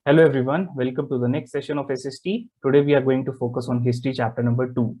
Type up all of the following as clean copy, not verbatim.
Hello everyone, welcome to the next session of SST. Today we are going to focus on history chapter number 2.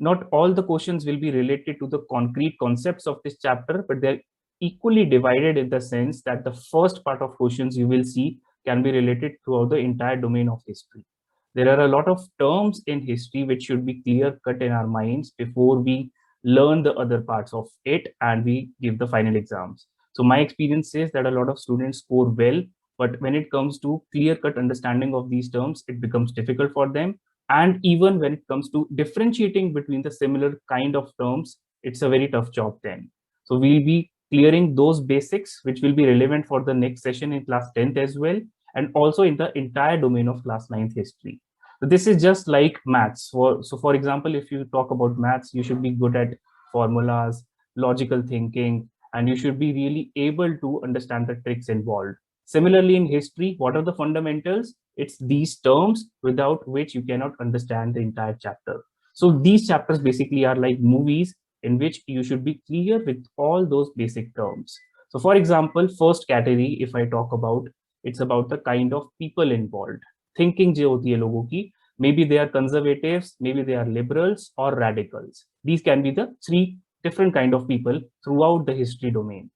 Not all the questions will be related to the concrete concepts of this chapter, but they're equally divided in the sense that the first part of questions you will see can be related throughout the entire domain of history. There are a lot of terms in history which should be clear cut in our minds before we learn the other parts of it and we give the final exams. So my experience says that a lot of students score well, but when it comes to clear cut understanding of these terms, it becomes difficult for them. And even when it comes to differentiating between the similar kind of terms, it's a very tough job then. So we'll be clearing those basics, which will be relevant for the next session in class 10th as well, and also in the entire domain of class 9th history. So this is just like maths. So for example, if you talk about maths, you should be good at formulas, logical thinking, and you should be really able to understand the tricks involved. Similarly, in history, what are the fundamentals? It's these terms without which you cannot understand the entire chapter. So these chapters basically are like movies in which you should be clear with all those basic terms. So for example, first category, if I talk about, it's about the kind of people involved. Thinking जो होती है लोगों की, maybe they are conservatives, maybe they are liberals or radicals. These can be the three different kind of people throughout the history domain.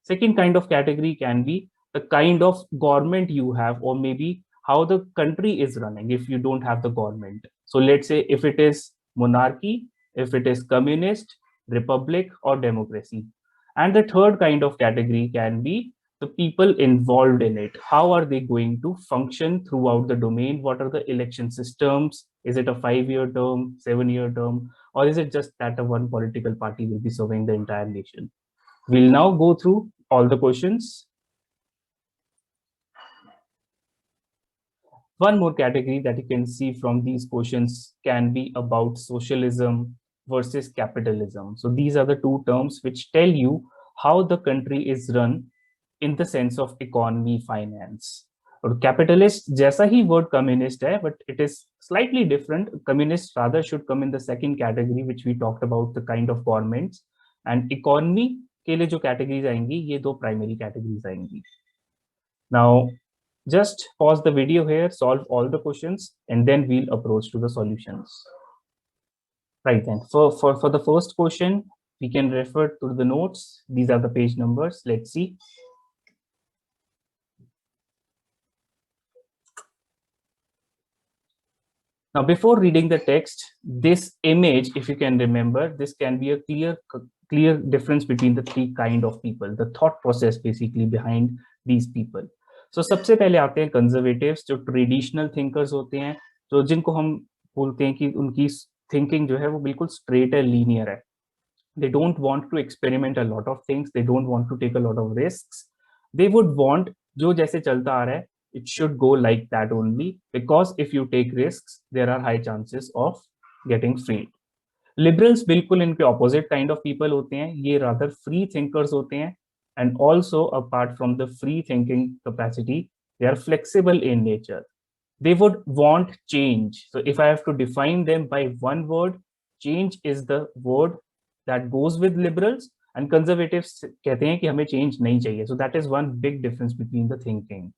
Second kind of category can be the kind of government you have, or maybe how the country is running if you don't have the government. So let's say if it is monarchy, if it is communist, republic, or democracy. And the third kind of category can be the people involved in it. How are they going to function throughout the domain? What are the election systems? Is it a 5-year term, 7-year term, or is it just that a one political party will be serving the entire nation? We'll now go through all the questions. One more category that you can see from these questions can be about socialism versus capitalism. So these are the two terms which tell you how the country is run in the sense of economy, finance. और capitalist जैसा ही word communist है, but it is slightly different. Communist rather should come in the second category, which we talked about, the kind of governments. And economy के लिए जो categories आएंगी, ये दो primary categories आएंगी. Now, just pause the video here, solve all the questions, and then we'll approach to the solutions. Right then, for the first question, we can refer to the notes. These are the page numbers. Let's see. Now, before reading the text, this image, if you can remember, this can be a clear difference between the three kind of people, the thought process basically behind these people. So सबसे पहले आते हैं conservatives, जो traditional thinkers होते हैं, जो जिनको हम बोलते हैं कि उनकी thinking जो है वो बिल्कुल straight है, linear है. They don't want to experiment a lot of things. They don't want to take a lot of risks. They would want जो जैसे चलता आ रहा है, it should go like that only, because if you take risks, there are high chances of getting freed. Liberals बिल्कुल इनके opposite kind of people होते हैं, ये rather free thinkers होते हैं, and also apart from the free thinking capacity, they are flexible in nature. They would want change. So if I have to define them by one word, change is the word that goes with liberals, and conservatives कहते हैं कि हमें change नहीं चाहिए. So that is one big difference between the thinking.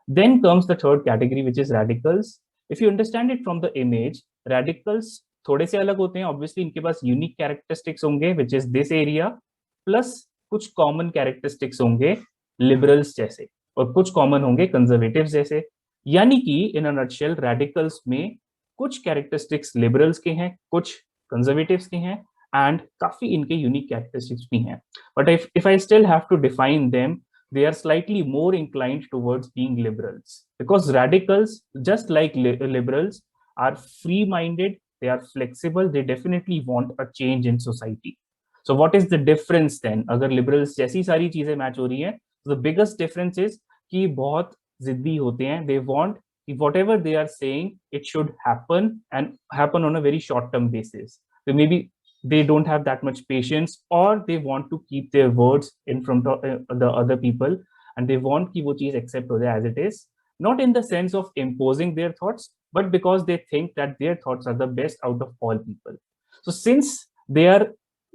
Then comes the third category, which is radicals. If you understand it from the image, radicals थोड़े से अलग होते हैं. Obviously इनके पास unique characteristics होंगे, which is this area, plus कुछ common characteristics होंगे liberals जैसे, और कुछ common होंगे conservatives जैसे. यानी कि in a nutshell, radicals में कुछ characteristics liberals के हैं, कुछ conservatives के हैं, and काफी इनके unique characteristics भी हैं. But if I still have to define them, they are slightly more inclined towards being liberals, because radicals, just like liberals, are free-minded, they are flexible, they definitely want a change in society. So what is the difference then? अगर liberals जैसी सारी चीजें match हो रही हैं, the biggest difference is कि बहुत जिद्दी होते हैं. They want whatever they are saying, it should happen, and happen on a very short-term basis. So maybe they don't have that much patience, or they want to keep their words in front of the other people, and they want कि वो चीज accept हो जाए as it is, not in the sense of imposing their thoughts, but because they think that their thoughts are the best out of all people. So since they are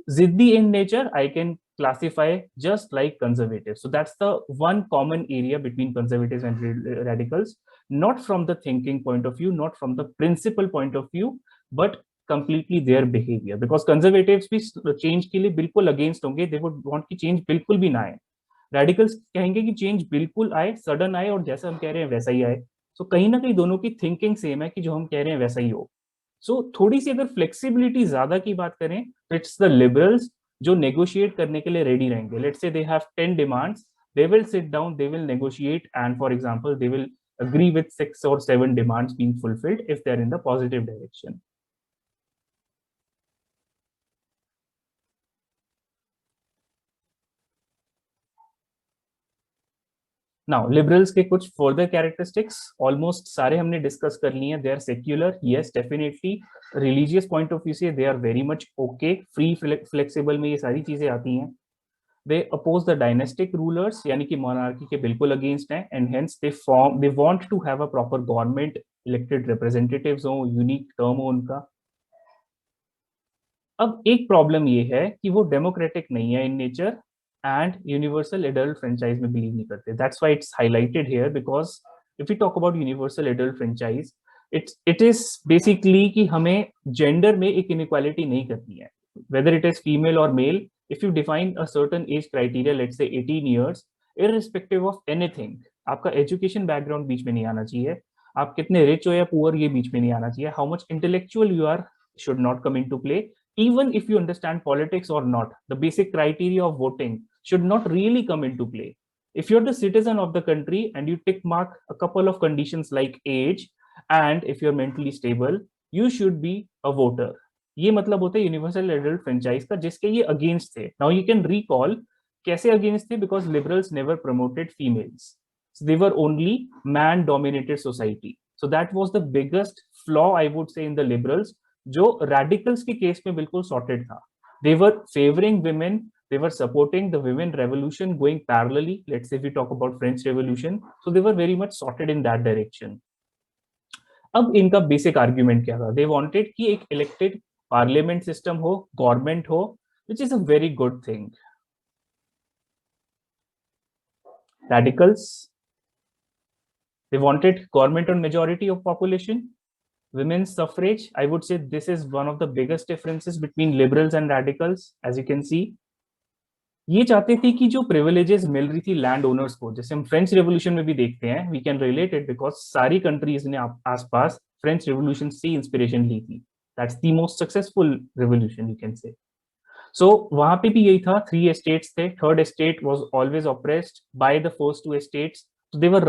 ziddi in nature, I can classify just like conservatives. So that's the one common area between conservatives and radicals, not from the thinking point of view, not from the principle point of view, but completely their behavior. Because conservatives भी change के लिए बिल्कुल against होंगे, they would want कि change बिल्कुल भी ना आए. Radicals कहेंगे कि change बिल्कुल आए, sudden आए और जैसा हम कह रहे हैं वैसा ही आए. So कहीं ना कहीं दोनों की thinking same है कि जो हम कह रहे हैं वैसा ही हो. So थोड़ी सी अगर फ्लेक्सिबिलिटी ज्यादा की बात करें तो इट्स द लिबरल्स जो नेगोशिएट करने के लिए रेडी रहेंगे. Let's say they have 10 demands, they will sit down, they will negotiate and for example they will agree with 6 or 7 demands being fulfilled if they're in the positive direction. Now liberals के कुछ further characteristics almost सारे हमने discuss कर लिए हैं. They are secular, yes definitely. Religious point of view से they are very much okay, free flexible में ये सारी चीजें आती हैं. They oppose the dynastic rulers, यानी कि मोनार्की के बिल्कुल अगेंस्ट हैं, and hence they want to have a proper government, elected representatives हो, यूनिक टर्म हो उनका. अब एक प्रॉब्लम ये है कि वो डेमोक्रेटिक नहीं है in nature and universal adult franchise में बिलीव नहीं करते. That's why it's highlighted here, because if you talk about universal adult franchise, it is basically कि हमें जेंडर में एक इनइक्वालिटी नहीं करनी है, वेदर इट इज फीमेल और male. If you define a certain age criteria, let's say 18 years, irrespective of anything, आपका education background बीच में नहीं आना चाहिए, आप कितने रिच हो या पुअर ये बीच में नहीं आना चाहिए, how much intellectual you are should not come into play. Even if you understand politics or not, the basic criteria of voting should not really come into play. If you're the citizen of the country and you tick mark a couple of conditions like age and if you're mentally stable, you should be a voter. ये मतलब होता है universal adult franchise का, जिसके ये against थे. Now you can recall कैसे against थे, because liberals never promoted females, they were only man dominated society. So that was the biggest flaw I would say in the liberals, जो radicals के case में बिल्कुल sorted था. They were favouring women, they were supporting the women revolution going parallelly. Let's say we talk about French Revolution, so they were very much sorted in that direction. अब इनका basic argument क्या था? they wanted कि एक elected parliament system हो, government हो, which is a very good thing. Radicals, they wanted government on majority of population. Women's suffrage, I would say this is one of the biggest differences between liberals and radicals. As you can see, ये चाहते थे कि जो privileges मिल रही थी land owners को, जैसे हम फ्रेंच रेवोल्यूशन में भी देखते हैं, we can relate it because सारी कंट्रीज ने आसपास फ्रेंच रेवोल्यूशन से इंस्पिरेशन ली थी. That's the most successful revolution you can say. So वहां पे भी यही था, 3 estates थे, third estate was always oppressed by the first 2 estates, so they were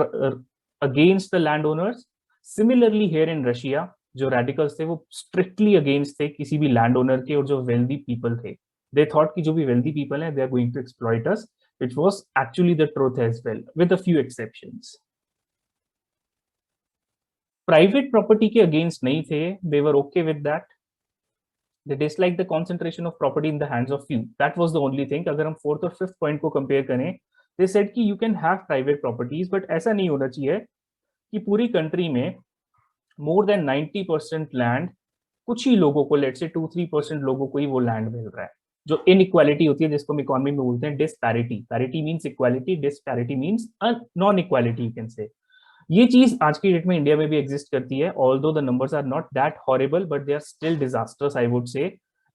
against the landowners. Similarly here in Russia, जो radicals थे वो strictly against थे किसी भी landowner के, और जो wealthy people थे, they thought कि जो भी wealthy people हैं, they are going to exploit us, which was actually the truth as well, with a few exceptions. Private property के against नहीं थे, they were okay with that. They dislike the concentration of property in the hands of few. That was the only thing. अगर हम fourth और fifth point को compare करें, they said कि you can have private properties, but ऐसा नहीं होना चाहिए कि पूरी कंट्री में more than 90% लैंड कुछ ही लोगों को, लेट्स से 2-3% लोगों को ही वो लैंड मिल रहा है. जो इनइक्वालिटी होती है, जिसको हम इकोनॉमी में बोलते हैं disparity. Parity means equality, disparity means non equality, you can से. ये चीज आज की डेट में इंडिया में भी एग्जिस्ट करती है, although the numbers are not that horrible, but they are still disasters I would say.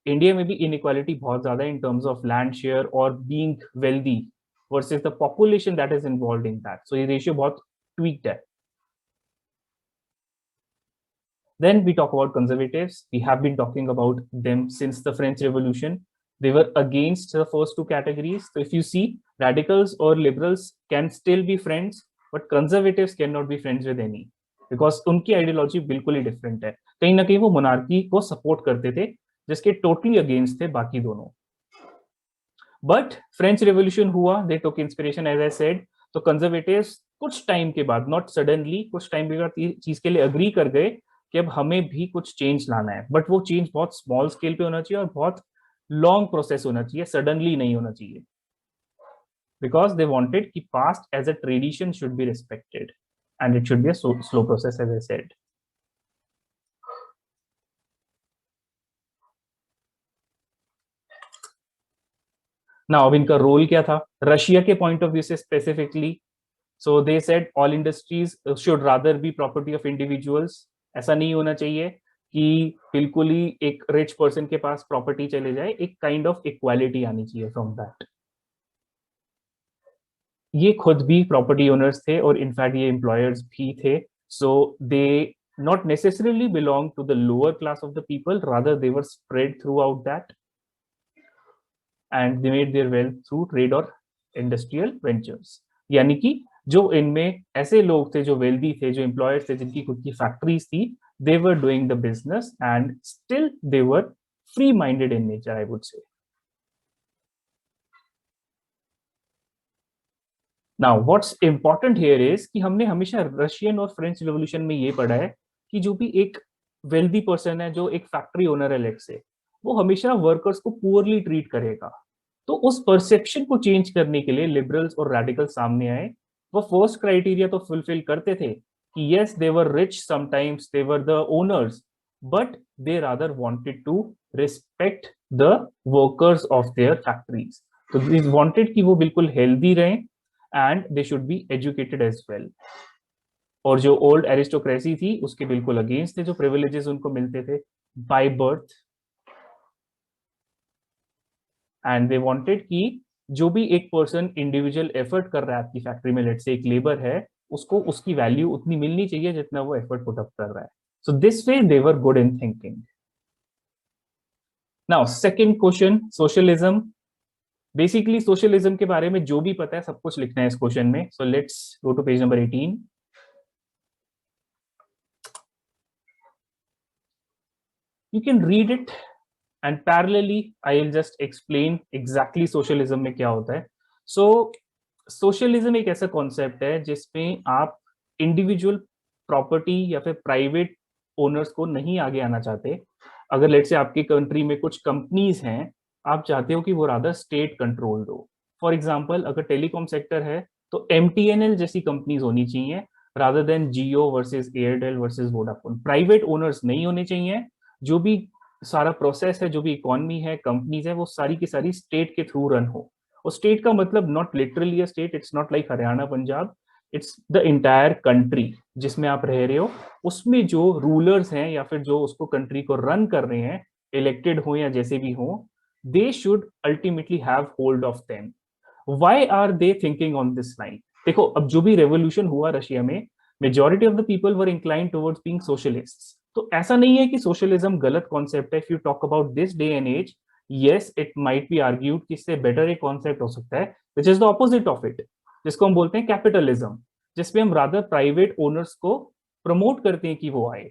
India में भी इनइक्वालिटी बहुत ज्यादा है in terms of land share और being wealthy versus the population that is involved in that. So ये ratio बहुत ट्वीक्ड है. Then we talk about conservatives. We have been talking about them since the French Revolution. They were against the first 2 categories. So if you see, radicals or liberals can still be friends, but conservatives cannot be friends with any, because उनकी ideology बिल्कुल ही different है. कहीं ना कहीं वो monarchy को support करते थे, जिसके टोटली अगेंस्ट थे बाकी दोनों. बट फ्रेंच रेवोल्यूशन हुआ, दे टुक इंस्पिरेशन एज आई सेड. तो कंजर्वेटिव्स कुछ टाइम के बाद, नॉट सडनली, कुछ टाइम के बाद चीज के लिए अग्री कर गए कि अब हमें भी कुछ चेंज लाना है, बट वो चेंज बहुत स्मॉल स्केल पे होना चाहिए और बहुत लॉन्ग प्रोसेस होना चाहिए, सडनली नहीं होना चाहिए. बिकॉज दे वांटेड कि past as a tradition should be respected and it should be a slow process as I said. ना अब इनका रोल क्या था रशिया के पॉइंट ऑफ व्यू से specifically? So they said all industries should rather be property of individuals. ऐसा नहीं होना चाहिए कि बिल्कुल ही एक रिच पर्सन के पास प्रॉपर्टी चले जाए, एक काइंड ऑफ इक्वालिटी आनी चाहिए फ्रॉम दैट। ये खुद भी प्रॉपर्टी ओनर्स थे और इनफैक्ट ये एम्प्लॉयर्स भी थे, सो दे not necessarily belong to the lower class of the people, rather they were spread throughout that and they made their wealth through trade or industrial ventures। यानी कि जो इनमें ऐसे लोग थे जो वेल्दी थे, जो एम्प्लॉयर्स थे, जिनकी खुद की फैक्ट्रीज थी, they were doing the business and still they were free minded in nature, I would say। Now what's important here is कि हमने हमेशा रशियन और फ्रेंच रेवोल्यूशन में ये पढ़ा है कि जो भी एक वेल्दी पर्सन है, जो एक फैक्ट्री ओनर है लेट्स से, वो हमेशा वर्कर्स को पुअरली ट्रीट करेगा। तो उस परसेप्शन को चेंज करने के लिए लिबरल्स और रेडिकल सामने आए। वो फर्स्ट क्राइटेरिया तो फुलफिल करते थे कि yes they were rich, sometimes they were the owners, but they rather wanted to respect the workers of their factories. तो दे वांटेड कि वो बिल्कुल हेल्दी रहें and they should be educated as well. और जो ओल्ड एरिस्टोक्रेसी थी उसके बिल्कुल अगेंस्ट थे जो प्रिविलेजेस उनको मिलते थे by birth. And they wanted कि जो भी एक पर्सन इंडिविजुअल एफर्ट कर रहा है आपकी फैक्ट्री में, लेट से एक लेबर है, उसको उसकी वैल्यू उतनी मिलनी चाहिए जितना वो एफर्ट पुट अप कर रहा है। So this way they were good in thinking. Now second question, socialism. Basically socialism के बारे में जो भी पता है सब कुछ लिखना है इस क्वेश्चन में। So let's go to page number 18। You can read it and parallelly I will just explain exactly socialism में क्या होता है। सो सोशलिज्म एक ऐसा कॉन्सेप्ट है जिसमें आप इंडिविजुअल प्रॉपर्टी या फिर प्राइवेट ओनर्स को नहीं आगे आना चाहते। अगर लेट से आपकी कंट्री में कुछ कंपनीज हैं, आप चाहते हो कि वो रादर स्टेट कंट्रोल हो। फॉर एग्जांपल अगर टेलीकॉम सेक्टर है तो एमटीएनएल जैसी कंपनीज होनी चाहिए rather than Jio versus Airtel versus Vodafone. Private owners नहीं होने चाहिए। जो भी सारा प्रोसेस है, जो भी इकोनॉमी है, कंपनीज है, वो सारी की सारी स्टेट के थ्रू रन हो। और स्टेट का मतलब not literally a state, it's not like Haryana Punjab, it's the entire country जिसमें आप रह रहे हो। उसमें जो रूलर्स हैं या फिर जो उसको कंट्री को रन कर रहे हैं, इलेक्टेड हो या जैसे भी हो, they should ultimately have hold of them. Why are they thinking on this line? देखो अब जो भी रेवोल्यूशन हुआ रशिया में, majority of the people were incline towards being socialists. तो ऐसा नहीं है कि सोशलिज्म गलत कॉन्सेप्ट है। If you talk about this day and age, yes it might be argued कि इससे बेटर एक कॉन्सेप्ट हो सकता है which is the opposite of it, जिसको हम बोलते हैं कैपिटलिज्म, जिसमें हम रादर प्राइवेट ओनर्स को प्रमोट करते हैं कि वो आए।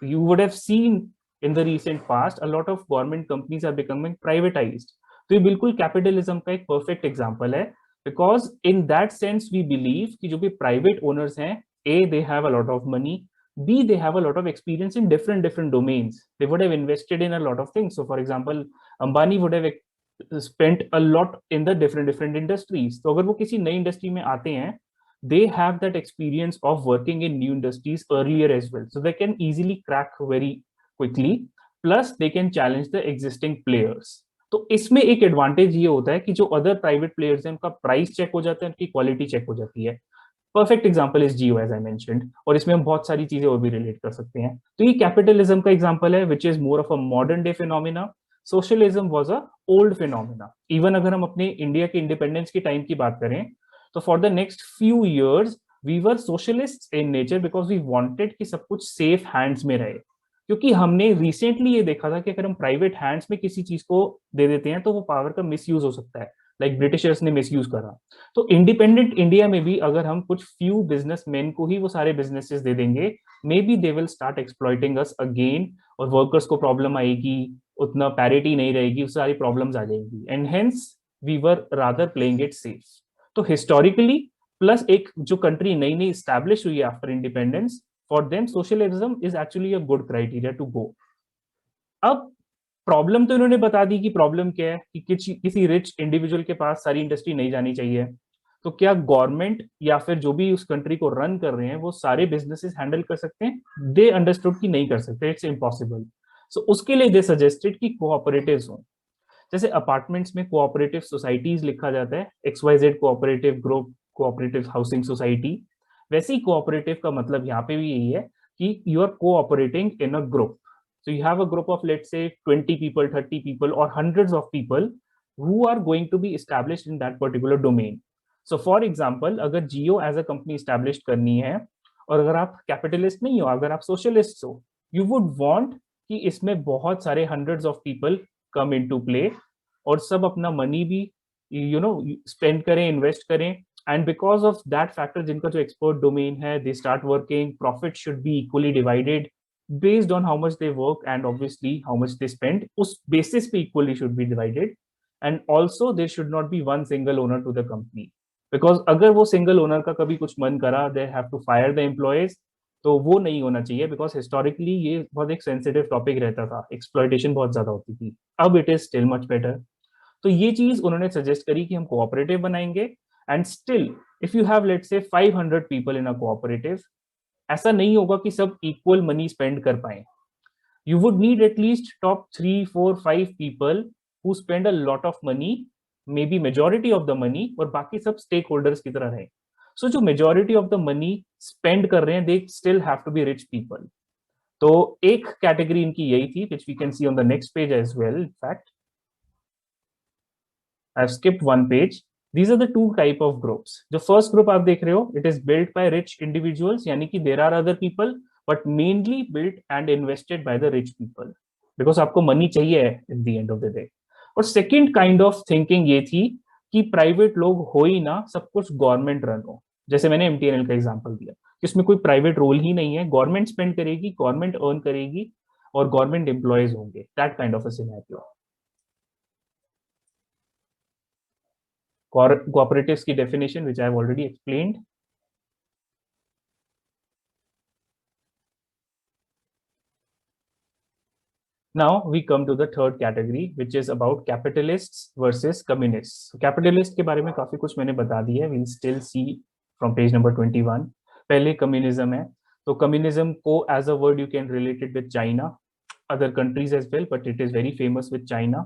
You would have seen in the recent past a lot of government companies are becoming privatized. तो ये बिल्कुल कैपिटलिज्म का एक परफेक्ट एग्जांपल है, because in that sense we believe कि जो भी प्राइवेट ओनर्स हैं, A they have a lot of money, B, they have a lot of experience in different domains. They would have invested in a lot of things. So, for example, Ambani would have spent a lot in the different industries. तो अगर वो किसी नई industry में आते हैं, they have that experience of working in new industries earlier as well. So they can easily crack very quickly. Plus, they can challenge the existing players. तो इसमें एक एडवांटेज ये होता है कि जो अदर प्राइवेट प्लेयर्स हैं उनका प्राइस चेक हो जाता है, उनकी क्वालिटी चेक हो जाती है। Perfect example is Jio as I mentioned, और इसमें हम बहुत सारी चीजें और भी रिलेट कर सकते हैं। तो ये कैपिटलिज्म का एग्जांपल है which is more of a modern day phenomena. Socialism was a old phenomena. Even अगर हम अपने इंडिया के इंडिपेंडेंस के टाइम की बात करें तो for the next few years we were socialist in nature because we wanted कि सब कुछ सेफ हैंड्स में रहे। क्योंकि हमने रिसेंटली ये देखा था कि अगर हम प्राइवेट हैंड्स में किसी चीज को दे देते हैं तो वो पावर का मिसयूज हो सकता है, लाइक ब्रिटिशर्स ने मिसयूज करा। तो इंडिपेंडेंट इंडिया में भी अगर हम कुछ फ्यू बिजनेसमैन को ही वो सारे बिजनेसेस दे देंगे, may be they will start exploiting us again, और वर्कर्स को प्रॉब्लम आएगी, उतना पैरिटी नहीं रहेगी, सारी प्रॉब्लम्स आ जाएंगी, and hence we were rather playing it safe. तो हिस्टोरिकली प्लस एक जो कंट्री नई नई स्टैब्लिश हुई है after independence, for them socialism is actually a good criteria to go. अब प्रॉब्लम तो इन्होंने बता दी कि प्रॉब्लम क्या है कि किसी रिच इंडिविजुअल के पास सारी इंडस्ट्री नहीं जानी चाहिए। तो क्या गवर्नमेंट या फिर जो भी उस कंट्री को रन कर रहे हैं वो सारे बिजनेसेस हैंडल कर सकते हैं? दे अंडरस्टूड कि नहीं कर सकते, इट्स इम्पॉसिबल। सो उसके लिए दे सजेस्टेड कि कोऑपरेटिव्स हों। जैसे अपार्टमेंट्स में कोऑपरेटिव सोसाइटीज लिखा जाता है, XYZ cooperative group, cooperative housing society, वैसे ही कोऑपरेटिव का मतलब यहाँ पे भी यही है कि you are cooperating in a group. So you have a group of, let's say, 20 people, 30 people, or hundreds of people who are going to be established in that particular domain. So for example, अगर जियो as a company established करनी है, और अगर आप capitalist नहीं हो, अगर आप सोशलिस्ट हो, यू वुड वांट कि इसमें बहुत सारे hundreds of people come into play, और सब अपना मनी भी स्पेंड करें, इन्वेस्ट करें. And because of that factor, जिनका जो एक्सपर्ट डोमेन है, they start working, profit should be equally divided based on how much they work and obviously how much they spend. Us basis pe equally should be divided, and also there should not be one single owner to the company, because अगर वो single owner का कभी कुछ मन करा, they have to fire the employees, तो वो नहीं होना चाहिए, because historically ये बहुत एक sensitive topic रहता था, exploitation बहुत ज्यादा होती थी. अब it is still much better. तो ये चीज उन्होंने सजेस्ट करी कि हम कोऑपरेटिव बनाएंगे, and still if you have let's say 500 people in a cooperative, ऐसा नहीं होगा कि सब इक्वल मनी स्पेंड कर पाए. You would need at least top 3 4 5 people who spend a lot of money, may be majority of the money, और बाकी सब स्टेक होल्डर्स की तरह रहे. सो जो majority of the money spend कर रहे हैं, they still have to be rich people. तो एक कैटेगरी इनकी यही थी, which we can see on the next page as well. In fact I have skipped one page. These are the two type of groups. जो first group आप देख रहे हो, it is built by rich individuals, यानी कि there are other people, but mainly built and invested by the rich people, because आपको money चाहिए at the end of the day. और second kind of thinking ये थी कि private लोग हो ही ना, सब कुछ government run हो. जैसे मैंने MTNL का example दिया, इसमें कोई private role ही नहीं है, government spend करेगी, government earn करेगी, और government employees होंगे. That kind of a scenario. Cooperatives की definition, which I have already explained. Now we come to the third category, which is about capitalists versus communists. So capitalist के बारे में काफी कुछ मैंने बता दिया है. We'll still see from page number 21. पहले communism है. तो communism को as a word you can relate it with China, other countries as well, but it is very famous with China.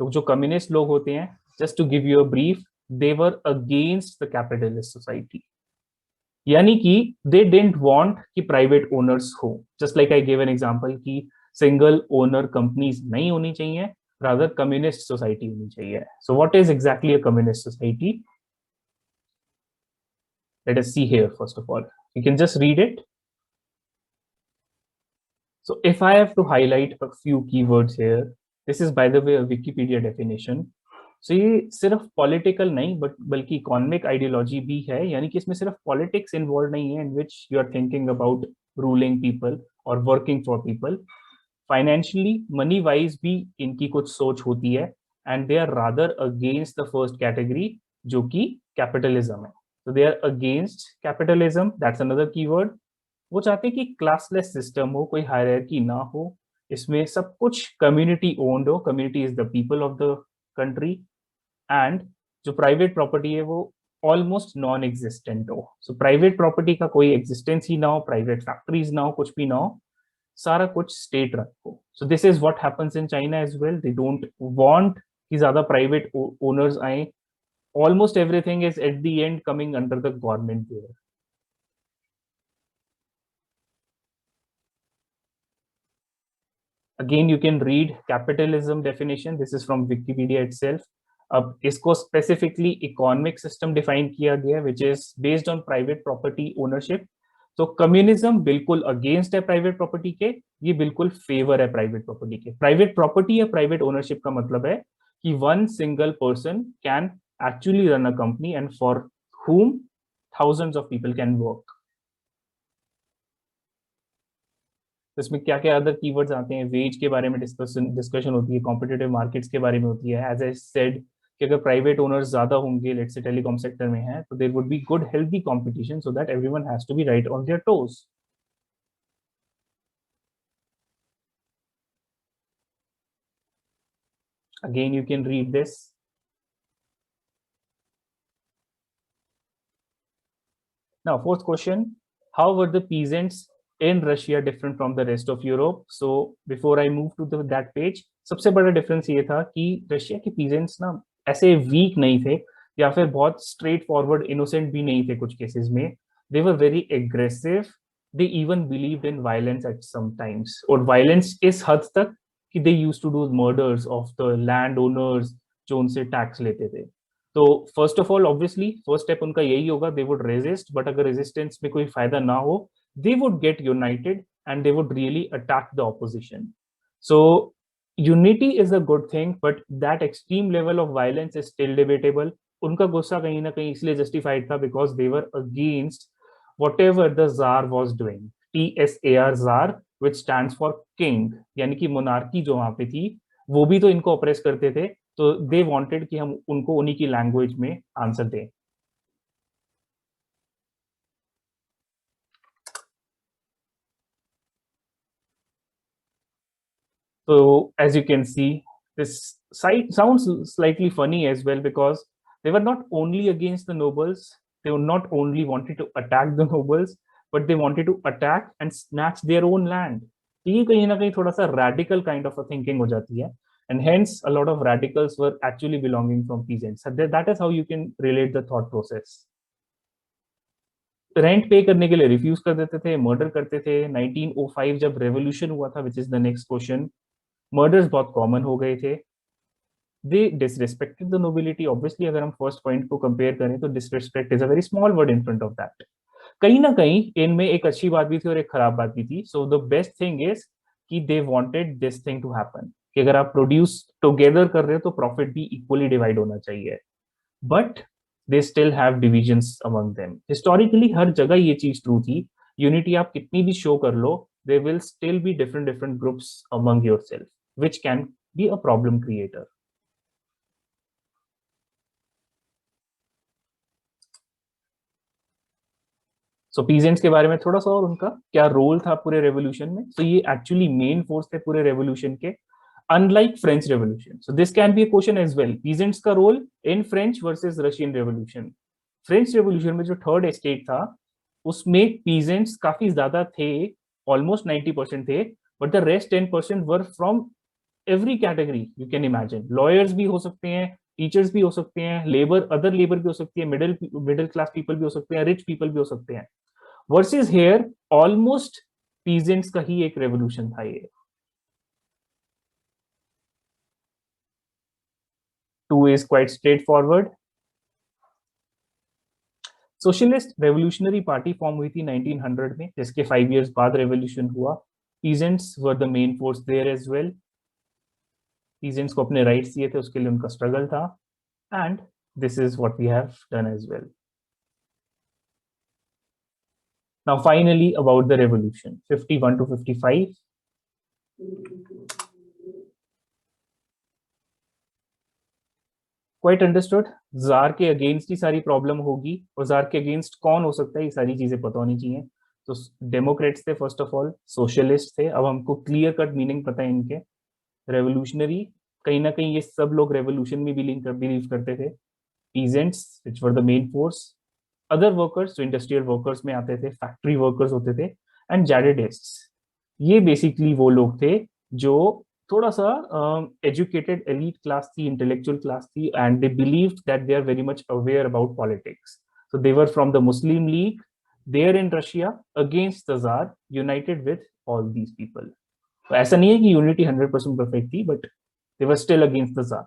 तो जो कम्युनिस्ट लोग होते हैं, just to give you a brief, they were against the capitalist society. यानी कि they didn't want कि private owners हो. Just like I give an example कि सिंगल ओनर कंपनीज नहीं होनी चाहिए, रादर कम्युनिस्ट सोसाइटी होनी चाहिए. So what is exactly a communist society? Let us see here. First of all, you can just read it. So if I have to highlight a few keywords here, this is by the way a Wikipedia definition. So ये सिर्फ political नहीं, but बल्कि economic ideology भी है, यानी कि इसमें सिर्फ पॉलिटिक्स इन्वॉल्व नहीं है, in which you are thinking about ruling people और working for people. Financially, money wise भी इनकी कुछ सोच होती है, and they are rather against the first category, जो कि कैपिटलिज्म है. तो they are against capitalism, that's another keyword. वो चाहते हैं कि क्लासलेस सिस्टम हो, कोई हायरार्की ना हो, इसमें सब कुछ कम्युनिटी ओन्ड हो. Community is the people of the country, and जो प्राइवेट प्रॉपर्टी है वो ऑलमोस्ट नॉन एग्जिस्टेंट हो. सो प्राइवेट प्रॉपर्टी का कोई एग्जिस्टेंस ही ना हो, प्राइवेट फैक्ट्रीज ना हो, कुछ भी ना हो, सारा कुछ स्टेट रन हो. So this is what happens in China as well. They don't want कि ज्यादा प्राइवेट ओनर्स आए. Almost everything is at the end coming under the government there. Again, you can read capitalism definition. This is from Wikipedia itself. अब इसको specifically economic system define किया गया, which is based on private property ownership. तो communism बिल्कुल against है private property के, ये बिल्कुल फेवर है प्राइवेट प्रॉपर्टी के. प्राइवेट प्रॉपर्टी या प्राइवेट ओनरशिप का मतलब है कि one single person can actually run a company, and for whom thousands of people can work. तो इसमें क्या क्या अदर कीवर्ड्स आते हैं? वेज के बारे में डिस्कशन होती है, कॉम्पिटिटिव मार्केट्स के बारे में होती है. एज आई सेड कि अगर प्राइवेट ओनर्स ज्यादा होंगे, लेट्स से टेलीकॉम सेक्टर में है, तो there would be good healthy competition, so that everyone has to be right on their toes. Again, you can read this. Now, fourth question: how were the peasants in Russia different from the rest of Europe? So before I move to that page, सबसे बड़ा difference ये था कि Russia के peasants ना ऐसे week नहीं थे या फिर बहुत स्ट्रेट फॉरवर्ड इनोसेंट भी नहीं थे कुछ केसेस में. They were very aggressive. They even believed in violence at some times, और वायलेंस इस हद तक कि they used to do murders of the land owners जो उनसे टैक्स लेते थे. तो first of all obviously first step उनका यही होगा, दे वुड रेजिस्ट, बट अगर रेजिस्टेंस में कोई फायदा ना हो, they would get united and they would really attack the opposition. So unity is a good thing, but that extreme level of violence is still debatable. उनका गुस्सा कहीं ना कहीं इसलिए justified था because they were against whatever the Tsar was doing. TSAR Tsar, which stands for king, यानी कि monarchy जो वहां पे थी वो भी तो इनको ऑपरेस करते थे, तो दे वांटेड कि हम उनको उन्हीं की लैंग्वेज में आंसर दें. So as you can see, this site sounds slightly funny as well because they were not only against the nobles, they were not only wanted to attack the nobles, but they wanted to attack and snatch their own land. ये कहीं ना कहीं थोड़ा सा radical kind of a thinking हो जाती है, and hence a lot of radicals were actually belonging from peasants. So that is how you can relate the thought process. Rent पे करने के लिए रिफ्यूज कर देते थे, मर्डर करते थे. 1905 जब रेवोल्यूशन हुआ था, विच is the next question, murders बहुत कॉमन हो गए थे. दे डिसरिस्पेक्टेड द नोबिलिटी. ऑब्वियसली अगर हम फर्स्ट पॉइंट को कंपेयर करें तो disrespect is a very small word in front of that. कहीं ना कहीं इनमें एक अच्छी बात भी थी और एक खराब बात भी थी. So the best thing is कि they wanted this thing to happen, कि अगर आप प्रोड्यूस टुगेदर कर रहे हो तो प्रॉफिट भी इक्वली डिवाइड होना चाहिए. But they still have divisions among them. Historically हर जगह ये चीज ट्रू थी. यूनिटी आप कितनी भी शो कर लो, there will still be different groups among yourself, which can be a problem creator. So peasants के बारे में थोड़ा सा और उनका क्या रोल था पूरे रेवोल्यूशन में. सो ये एक्चुअली मेन फोर्स थे पूरे रेवोल्यूशन के, unlike French revolution. So this can be a question as well, peasants का role in French versus Russian revolution. French revolution में जो थर्ड एस्टेट था उसमें पीजेंट्स काफी ज्यादा थे, ऑलमोस्ट 90% थे, but the rest 10% were from every category you can imagine. Lawyers भी हो सकते हैं, टीचर्स भी हो सकते हैं, लेबर अदर लेबर भी हो सकती है, मिडिल मिडिल क्लास पीपल भी हो सकते हैं, रिच पीपल भी हो सकते हैं. वर्सेस हेयर ऑलमोस्ट पीजेंट्स का ही एक रेवोल्यूशन था ये. Two is quite straight forward. Socialist revolutionary party form हुई थी 1900 में, जिसके 5 years बाद रेवोल्यूशन हुआ. Peasants were the main force there as well. Peasants को अपने राइट्स दिए थे, उसके लिए उनका स्ट्रगल था. And this is what we have done as well. Now, finally, about the revolution, 51 to 55. Quite understood. Jar के अगेंस्ट ही सारी प्रॉब्लम होगी, और जार के अगेंस्ट कौन हो सकता है ये सारी चीजें पता होनी चाहिए. तो डेमोक्रेट्स थे फर्स्ट ऑफ ऑल, सोशलिस्ट थे. अब हमको क्लियर कट मीनिंग पता है इनके. रेवोल्यूशनरी, कहीं ना कहीं ये सब लोग रेवोल्यूशन में बिलीव करते थे. Peasants which were the main force. Other workers जो इंडस्ट्रियल वर्कर्स में आते थे, फैक्ट्री वर्कर्स होते थे. एंड जैडिस्ट्स, ये बेसिकली वो लोग थे जो थोड़ा सा एजुकेटेड एलीट क्लास थी, इंटेलेक्चुअल क्लास थी, and they believed that they are very much aware about politics. So they were from the Muslim League there in Russia against the tsar, united with all these people. तो ऐसा नहीं है कि unity 100% perfect थी, but they were still against the tsar.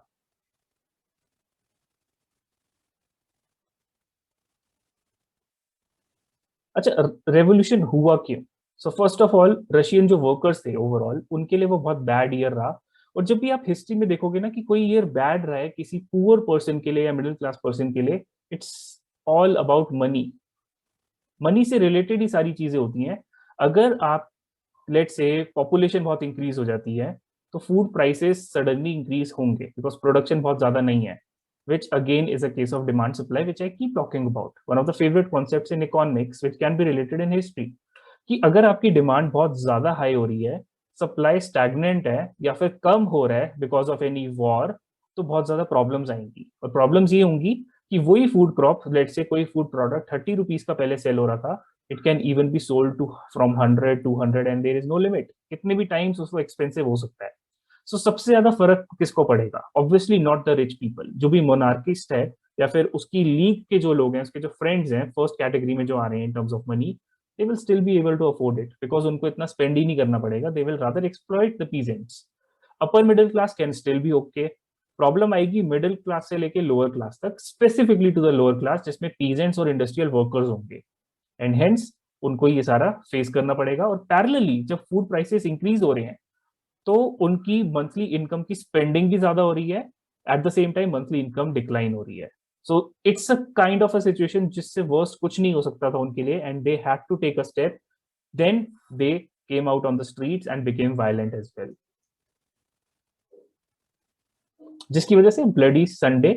अच्छा, revolution हुआ क्यों? So first of all Russian जो वर्कर्स थे ओवरऑल, उनके लिए वो बहुत बैड ईयर रहा. और जब भी आप हिस्ट्री में देखोगे ना कि कोई ईयर बैड रहा है किसी पुअर पर्सन के लिए या मिडिल क्लास पर्सन के लिए, it's all about money. Money से रिलेटेड ही सारी चीजें होती हैं. अगर आप लेट से पॉपुलेशन बहुत इंक्रीज हो जाती है तो फूड प्राइसेस सडनली इंक्रीज होंगे बिकॉज प्रोडक्शन बहुत ज्यादा नहीं है, which again is a case of demand supply, which I keep talking about. One of the favorite concepts in economics, which can be related in history, कि अगर आपकी demand बहुत ज्यादा हाई हो रही है, सप्लाई स्टैग्नेंट है या फिर कम हो रहा है बिकॉज ऑफ एनी वॉर, तो बहुत ज्यादा प्रॉब्लम्स आएंगी. और प्रॉब्लम्स ये होंगी कि वही फूड क्रॉप, लेट से कोई फूड प्रोडक्ट 30 रुपीज का पहले सेल हो रहा था, it can even be sold to from 100 200 and there is no limit. कितने भी टाइम्स उसको एक्सपेंसिव हो सकता है. सो सबसे ज्यादा फर्क किसको पड़ेगा? Obviously not the rich people. जो भी मोनार्किस्ट है या फिर उसकी लीग के जो लोग हैं, उसके जो फ्रेंड्स हैं फर्स्ट कैटेगरी में जो आ रहे हैं in terms of money, they will still be able to afford it because उनको इतना स्पेंड ही नहीं करना पड़ेगा। They will rather exploit the peasants. Upper middle class can still be okay. Problem आएगी मिडिल क्लास से लेके लोअर क्लास तक, specifically to the lower class जिसमें पीजेंट्स और इंडस्ट्रियल वर्कर्स होंगे, एंड हेंस उनको ये सारा फेस करना पड़ेगा। और पैरेलली जब फूड प्राइसेस इंक्रीज हो रहे हैं तो उनकी मंथली इनकम की स्पेंडिंग भी ज्यादा हो रही है, at the same time monthly income decline हो रही है। So it's a kind of a situation जिससे वर्स्ट कुछ नहीं हो सकता था उनके लिए, and they had to take a step. Then they came out on the streets and became violent as well, जिसकी वजह से bloody Sunday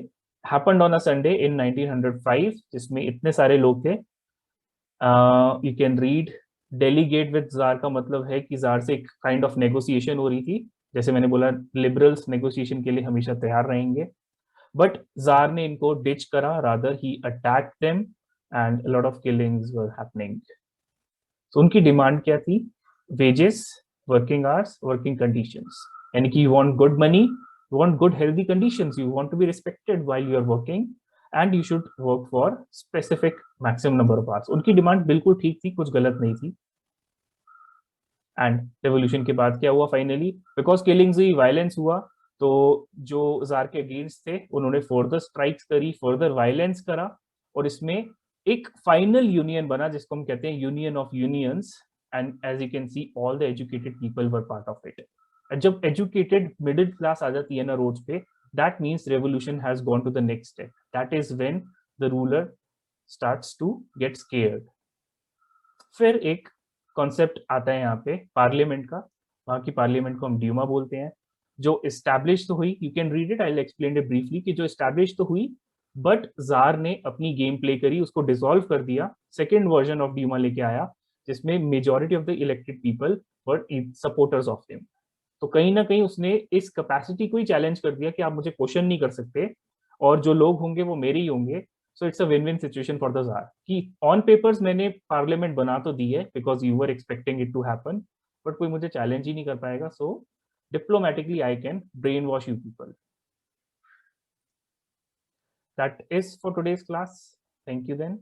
happened on a Sunday in 1905, जिसमें इतने सारे लोग थे। You can read delegate with jar का मतलब है कि जार से एक काइंड ऑफ नेगोशिएशन हो रही थी। जैसे मैंने बोला, लिबरल्स नेगोशिएशन के लिए हमेशा तैयार रहेंगे, बट जार ने इनको डिच करा, रादर ही attack them and lot of killings were happening. तो उनकी डिमांड क्या थी? Wages, working hours, working conditions. यानी कि you want good money, you want good healthy conditions, you want to be respected while you are working, and you should work for specific maximum number of hours. उनकी demand बिल्कुल ठीक थी, कुछ गलत नहीं थी। एंड रेवोल्यूशन के बाद क्या हुआ? फाइनली बिकॉज किलिंग्स हुई, वायलेंस हुआ, तो जो जार के अगेंस्ट थे उन्होंने फर्दर स्ट्राइक्स करी, फर्दर वायलेंस करा, और इसमें एक फाइनल यूनियन बना जिसको हम कहते हैं union of unions. And as you can see all the educated people were part of it. जब एजुकेटेड मिडिल क्लास आ जाती है ना रोड्स पे, that means revolution has gone to the next step. That is when the ruler starts to get scared. फिर एक concept आता है यहाँ पे पार्लियामेंट का। वहाँ की पार्लियामेंट को हम ड्यूमा बोलते हैं, जो इस्टेब्लिश तो हुई। You can read it, I will explain it briefly, कि जो इस्टेब्लिश तो हुई बट जार ने अपनी गेम प्ले करी, उसको डिसॉल्व कर दिया, सेकेंड वर्जन ऑफ ड्यूमा लेके आया, जिसमें majority of the elected people were supporters of him. तो कहीं ना कहीं उसने इस कैपेसिटी को ही चैलेंज कर दिया कि आप मुझे क्वेश्चन नहीं कर सकते, और जो लोग होंगे वो मेरे ही होंगे। So it's a win win situation for the czar कि ऑन पेपर्स मैंने पार्लियामेंट बना तो दी है because you were expecting it to happen, but कोई मुझे चैलेंज ही नहीं कर पाएगा, so diplomatically I can brainwash you people. That is for today's class. Thank you then.